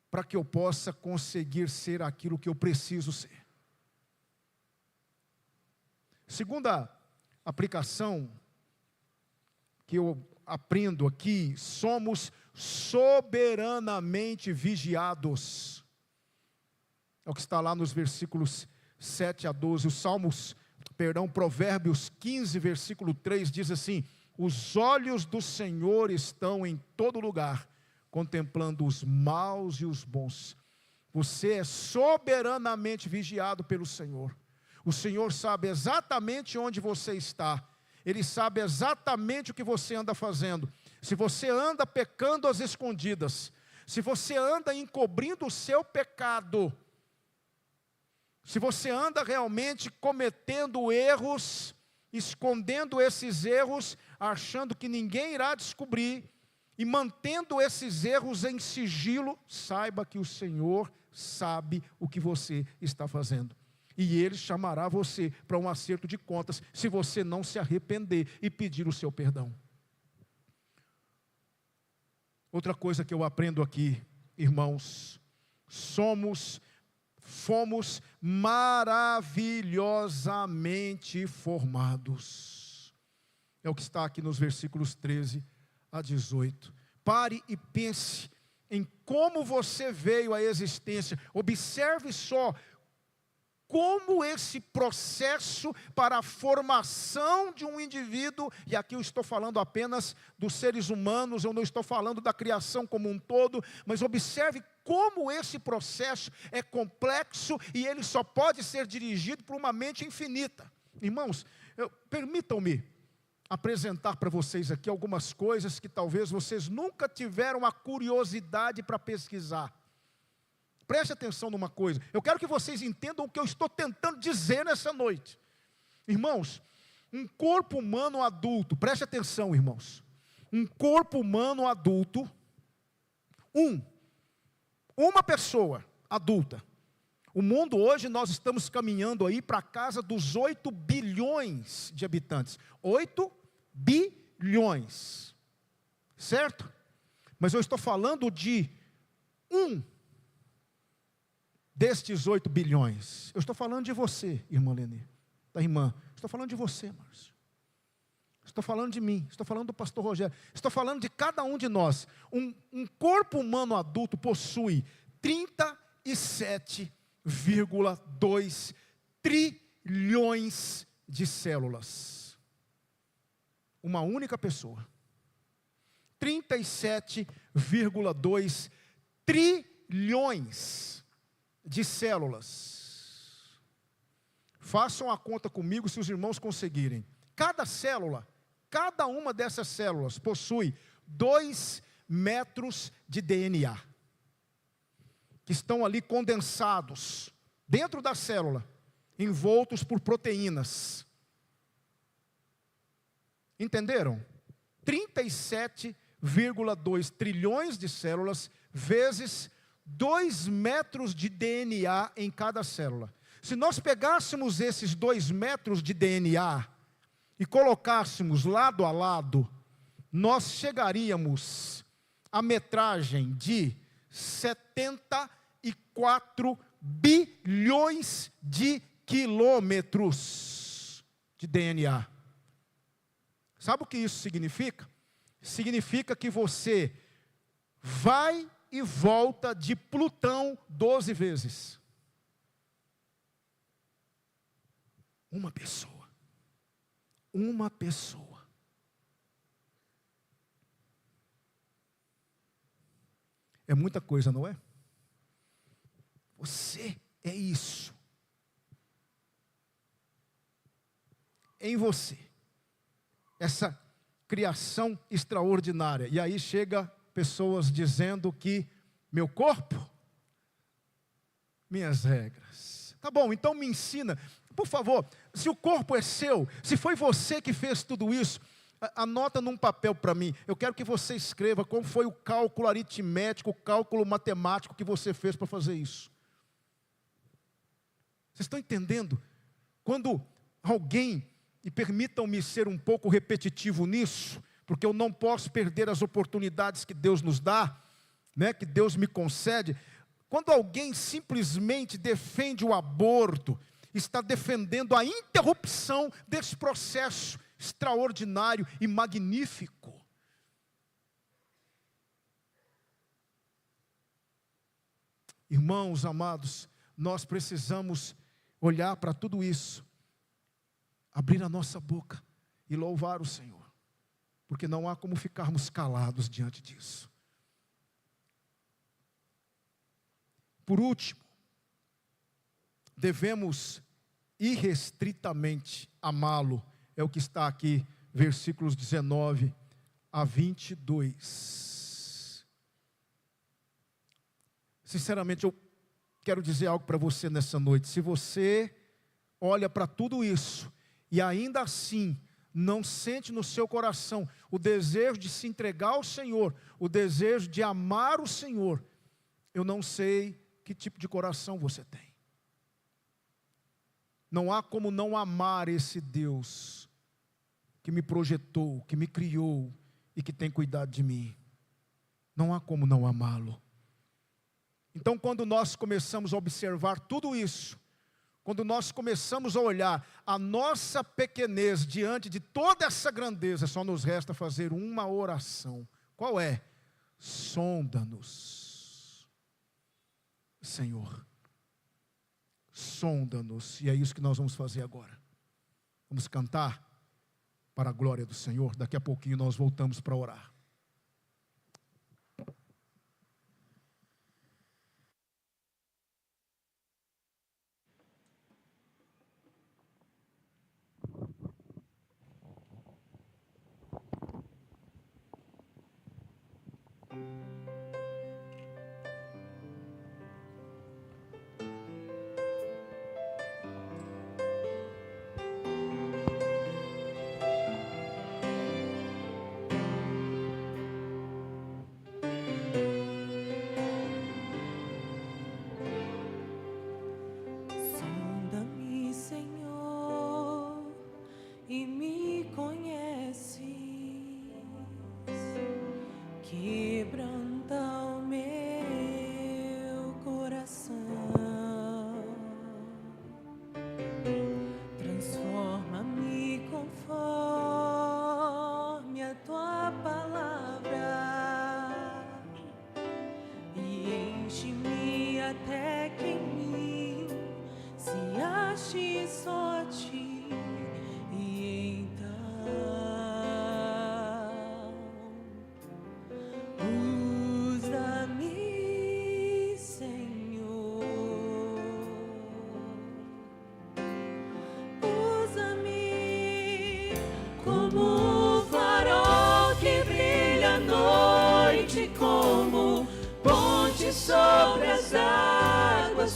para que eu possa conseguir ser aquilo que eu preciso ser. Segunda aplicação que eu aprendo aqui: somos soberanamente vigiados. É o que está lá nos versículos 7 a 12. Provérbios 15, versículo 3 diz assim: os olhos do Senhor estão em todo lugar, contemplando os maus e os bons. Você é soberanamente vigiado pelo Senhor. O Senhor sabe exatamente onde você está. Ele sabe exatamente o que você anda fazendo. Se você anda pecando às escondidas, se você anda encobrindo o seu pecado, se você anda realmente cometendo erros, escondendo esses erros, achando que ninguém irá descobrir, e mantendo esses erros em sigilo, saiba que o Senhor sabe o que você está fazendo. E Ele chamará você para um acerto de contas, se você não se arrepender e pedir o seu perdão. Outra coisa que eu aprendo aqui, irmãos, fomos maravilhosamente formados. É o que está aqui nos versículos 13 a 18. Pare e pense em como você veio à existência. Observe só como esse processo para a formação de um indivíduo, e aqui eu estou falando apenas dos seres humanos, eu não estou falando da criação como um todo, mas observe como esse processo é complexo e ele só pode ser dirigido por uma mente infinita. Irmãos, Permitam-me apresentar para vocês aqui algumas coisas que talvez vocês nunca tiveram a curiosidade para pesquisar. Preste atenção numa coisa. Eu quero que vocês entendam o que eu estou tentando dizer nessa noite. Irmãos, um corpo humano adulto, preste atenção, irmãos. Um corpo humano adulto, uma pessoa adulta. O mundo hoje, nós estamos caminhando aí para a casa dos 8 bilhões de habitantes. 8 bilhões. Certo? Mas eu estou falando de destes 8 bilhões. Eu estou falando de você, irmã Leni, da irmã. Estou falando de você, Márcio. Estou falando de mim. Estou falando do pastor Rogério. Estou falando de cada um de nós. Um corpo humano adulto possui 37,2 trilhões de células. Uma única pessoa. 37,2 trilhões de células. Façam a conta comigo se os irmãos conseguirem. Cada célula, cada uma dessas células possui 2 metros de DNA, que estão ali condensados dentro da célula, envoltos por proteínas. Entenderam? 37,2 trilhões de células vezes 2 metros de DNA em cada célula. Se nós pegássemos esses 2 metros de DNA e colocássemos lado a lado, nós chegaríamos à metragem de 74 bilhões de quilômetros de DNA. Sabe o que isso significa? Significa que você vai e volta de Plutão 12 vezes. Uma pessoa. Uma pessoa. É muita coisa, não é? Você é isso. Em você. Essa criação extraordinária. E aí chega pessoas dizendo que meu corpo, minhas regras. Tá bom, então me ensina. Por favor, se o corpo é seu, se foi você que fez tudo isso, anota num papel para mim. Eu quero que você escreva como foi o cálculo aritmético, o cálculo matemático que você fez para fazer isso. Vocês estão entendendo? Quando alguém, e permitam-me ser um pouco repetitivo nisso, porque eu não posso perder as oportunidades que Deus nos dá, né, que Deus me concede. Quando alguém simplesmente defende o aborto, está defendendo a interrupção desse processo extraordinário e magnífico. Irmãos amados, nós precisamos olhar para tudo isso, abrir a nossa boca e louvar o Senhor, porque não há como ficarmos calados diante disso. Por último, devemos irrestritamente amá-lo, é o que está aqui, versículos 19 a 22. Sinceramente, eu quero dizer algo para você nessa noite. Se você olha para tudo isso e ainda assim não sente no seu coração o desejo de se entregar ao Senhor, o desejo de amar o Senhor, eu não sei que tipo de coração você tem. Não há como não amar esse Deus que me projetou, que me criou e que tem cuidado de mim. Não há como não amá-lo. Então, quando nós começamos a observar tudo isso, quando nós começamos a olhar a nossa pequenez diante de toda essa grandeza, só nos resta fazer uma oração. Qual é? Sonda-nos, Senhor. Sonda-nos. E é isso que nós vamos fazer agora. Vamos cantar para a glória do Senhor. Daqui a pouquinho nós voltamos para orar.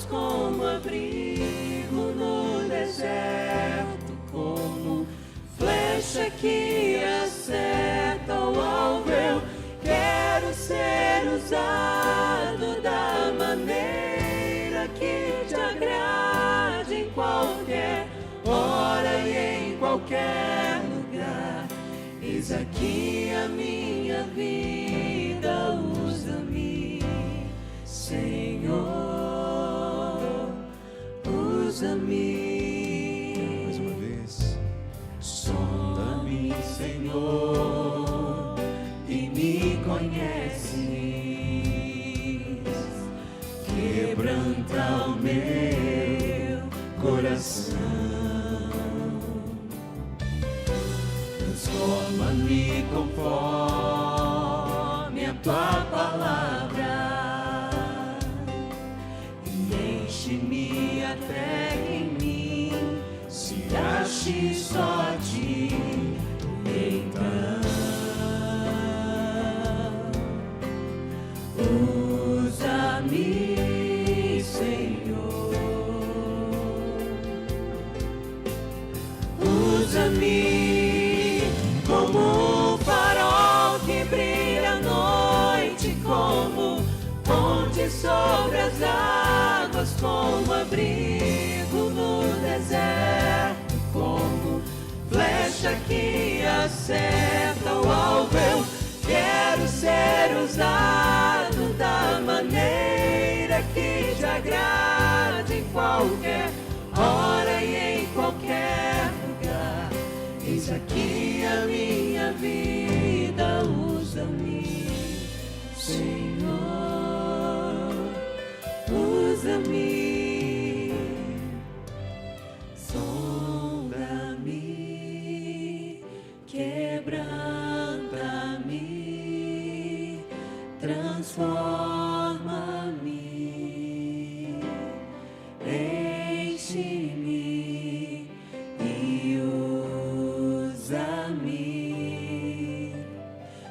como abrigo no deserto, como flecha que acerta o alvo. Eu quero ser usado da maneira que te agrade, em qualquer hora e em qualquer lugar. Eis aqui a minha vida, usa-me, Senhor, usa-me. Mais uma vez. Sonda-me, Senhor, e me conheces. Quebranta o meu coração. Transforma-me conforme a tua palavra e enche-me até em mim, se ache só ti. Então usa-me, Senhor, usa-me como um farol que brilha à noite, como ponte sobre as águas, como abrigo no deserto, como flecha que acerta o alvo. Eu quero ser usado da maneira que te agrade, em qualquer hora e em qualquer lugar. Eis aqui a minha vida, usa-me, Senhor, usa-me. Sonda-me, quebranta-me, transforma-me, enche-me e usa-me.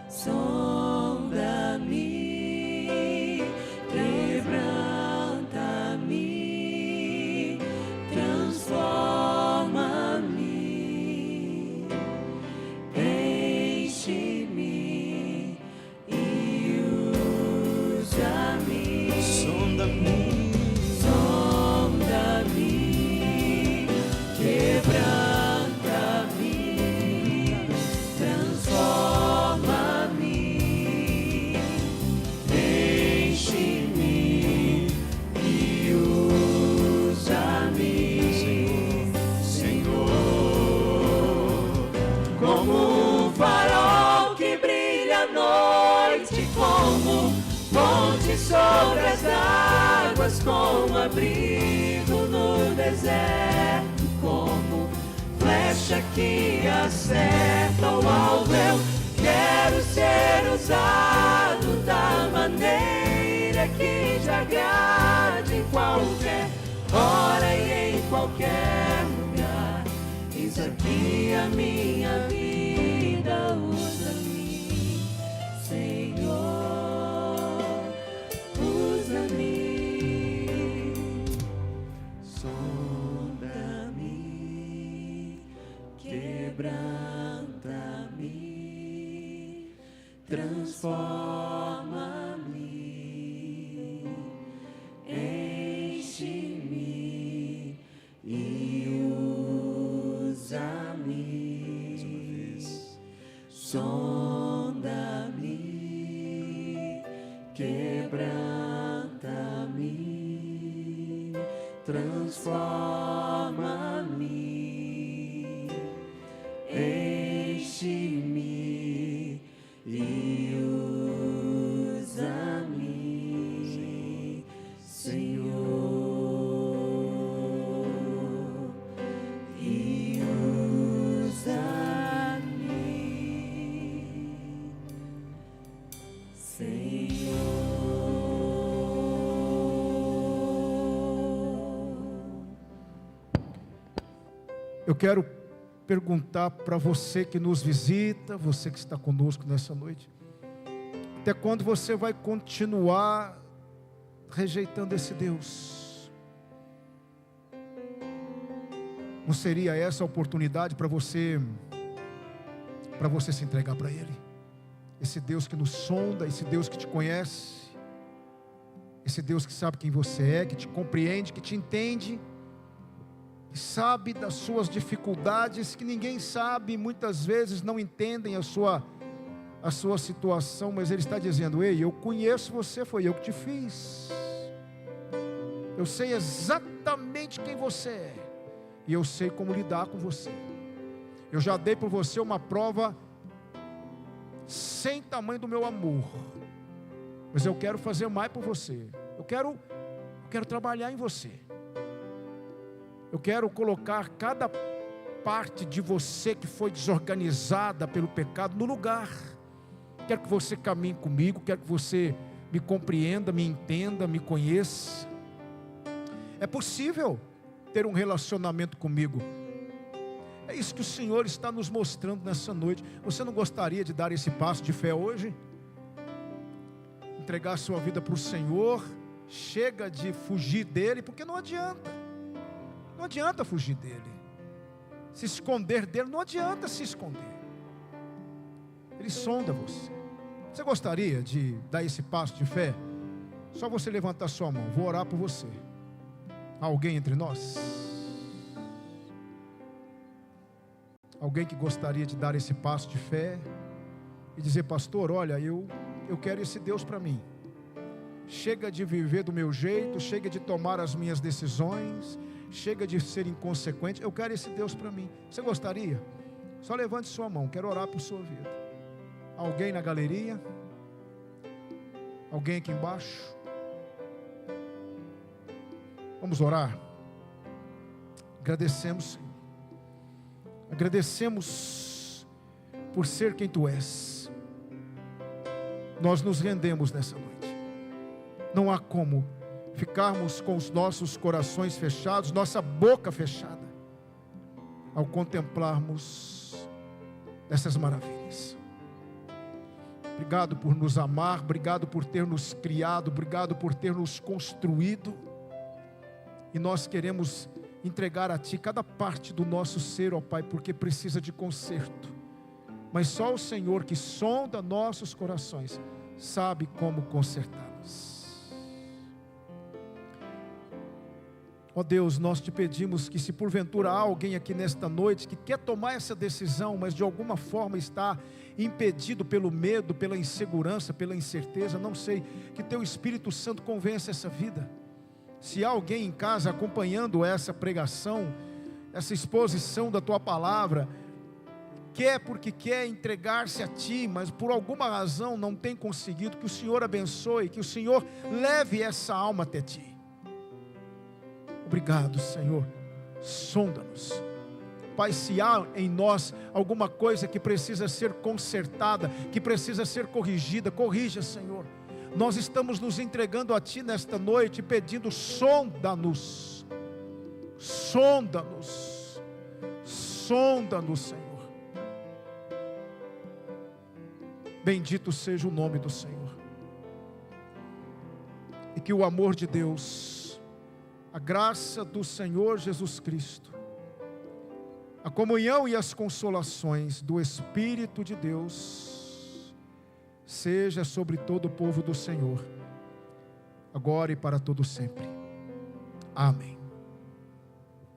Sonda-me, quebranta-me, transforma-me, enche-me e usa-me. Sonda-me, sonda-me, quebranta-me, transforma-me, enche-me e usa-me, Senhor, como um farol que brilha à noite, como ponte sobre as águas, como abrigo no deserto, como flecha que acerta o alvo. Eu quero ser usado da maneira que te agrade, em qualquer hora e em qualquer lugar. Eis aqui a minha vida, usa-me, Senhor, usa-me. Sonda-me, quebranta-me, transforma-me, enche-me e usa-me. mais uma vez. Sonda-me, quebranta-me, transforma-me, enche-me e usa-me, Senhor, e usa-me, Senhor. Eu quero perguntar para você que nos visita, você que está conosco nessa noite, até quando você vai continuar rejeitando esse Deus? Não seria essa a oportunidade para você se entregar para Ele? Esse Deus que nos sonda, esse Deus que te conhece, esse Deus que sabe quem você é, que te compreende, que te entende, que sabe das suas dificuldades, que ninguém sabe, muitas vezes não entendem a sua situação, mas Ele está dizendo: ei, eu conheço você, foi eu que te fiz, eu sei exatamente quem você é, e eu sei como lidar com você. Eu já dei por você uma prova sem tamanho do meu amor, mas eu quero fazer mais por você. Eu quero trabalhar em você. Eu quero colocar cada parte de você que foi desorganizada pelo pecado no lugar. Quero que você caminhe comigo, quero que você me compreenda, me entenda, me conheça. É possível ter um relacionamento comigo. É isso que o Senhor está nos mostrando nessa noite. Você não gostaria de dar esse passo de fé hoje? Entregar a sua vida para o Senhor. Chega de fugir dele, porque não adianta. Não adianta fugir dele. Se esconder dele, não adianta se esconder. Ele sonda você. Você gostaria de dar esse passo de fé? Só você levantar sua mão. Vou orar por você. Há alguém entre nós? Alguém que gostaria de dar esse passo de fé e dizer: pastor, olha, eu quero esse Deus para mim. Chega de viver do meu jeito, chega de tomar as minhas decisões, chega de ser inconsequente, eu quero esse Deus para mim. Você gostaria? Só levante sua mão, quero orar por sua vida. Alguém na galeria? Alguém aqui embaixo? Vamos orar. Agradecemos por ser quem Tu és. Nós nos rendemos nessa noite. Não há como ficarmos com os nossos corações fechados, nossa boca fechada, ao contemplarmos essas maravilhas. Obrigado por nos amar, obrigado por ter nos criado, obrigado por ter nos construído. E nós queremos entregar a Ti cada parte do nosso ser, ó Pai, porque precisa de conserto. Mas só o Senhor, que sonda nossos corações, sabe como consertá-los. Ó Deus, nós Te pedimos que, se porventura há alguém aqui nesta noite que quer tomar essa decisão, mas de alguma forma está impedido pelo medo, pela insegurança, pela incerteza, não sei, que Teu Espírito Santo convença essa vida. Se há alguém em casa acompanhando essa pregação, essa exposição da Tua palavra, quer porque quer entregar-se a Ti, mas por alguma razão não tem conseguido, que o Senhor abençoe, que o Senhor leve essa alma até Ti. Obrigado, Senhor. Sonda-nos. Pai, se há em nós alguma coisa que precisa ser consertada, que precisa ser corrigida, corrija, Senhor. Nós estamos nos entregando a Ti nesta noite, pedindo: sonda-nos, sonda-nos, sonda-nos, Senhor. Bendito seja o nome do Senhor. E que o amor de Deus, a graça do Senhor Jesus Cristo, a comunhão e as consolações do Espírito de Deus, seja sobre todo o povo do Senhor, agora e para todo sempre. Amém.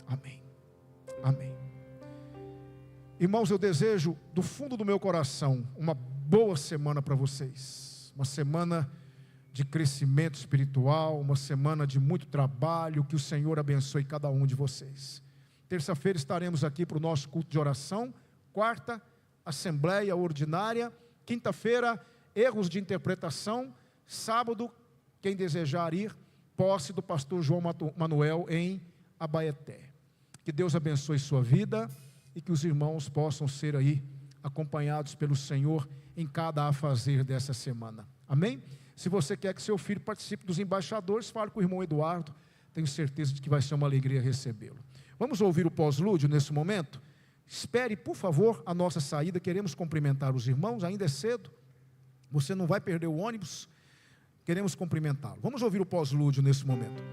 Amém. Amém. Irmãos, eu desejo do fundo do meu coração uma boa semana para vocês. Uma semana de crescimento espiritual, uma semana de muito trabalho. Que o Senhor abençoe cada um de vocês. Terça-feira estaremos aqui para o nosso culto de oração. Quarta, assembleia ordinária. Quinta-feira, erros de interpretação. Sábado, quem desejar ir, posse do pastor João Manuel em Abaeté. Que Deus abençoe sua vida e que os irmãos possam ser aí acompanhados pelo Senhor em cada afazer dessa semana. Amém? Se você quer que seu filho participe dos embaixadores, fale com o irmão Eduardo. Tenho certeza de que vai ser uma alegria recebê-lo. Vamos ouvir o pós-lúdio nesse momento? Espere, por favor, a nossa saída. Queremos cumprimentar os irmãos, ainda é cedo. Você não vai perder o ônibus. Queremos cumprimentá-lo. Vamos ouvir o pós-lúdio nesse momento.